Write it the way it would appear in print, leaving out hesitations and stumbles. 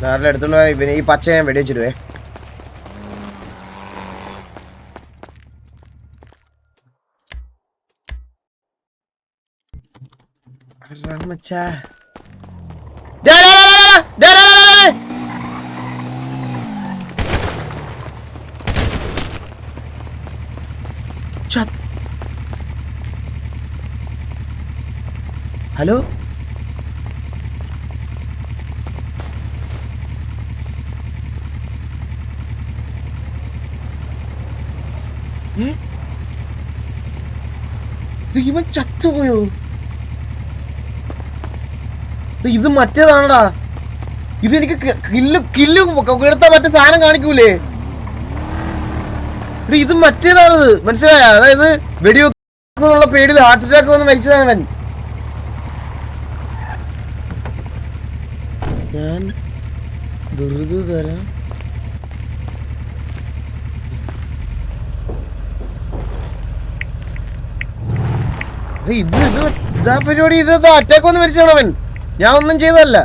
നാട്ടിൽ എടുത്തോണ്ട് പോയി പിന്നെ ഈ പച്ച ഞാൻ വെടിവെച്ചിടുവേ. മച്ചാ ഹലോ ഇവൻ ചത്തുപോയോ? ഇത് മറ്റേതാണടാ. ഇതെനിക്ക് കില്ല് എടുത്താ മറ്റേ സാധനം കാണിക്കൂലേ? ഇത് മറ്റേതാണത്, മനസ്സിലായ? അതായത് വെടിവെക്കുന്നുള്ള പേടിയിൽ ഹാർട്ട് അറ്റാക്ക് വന്ന് മരിച്ചതാണ് അവൻ. ഞാൻ വെറുതെ തരാം. ഇതാ പരിപാടി. ഇത് അറ്റാക്ക് വന്ന് മരിച്ചാണ് അവൻ. ഞാൻ ഒന്നും ചെയ്തതല്ല.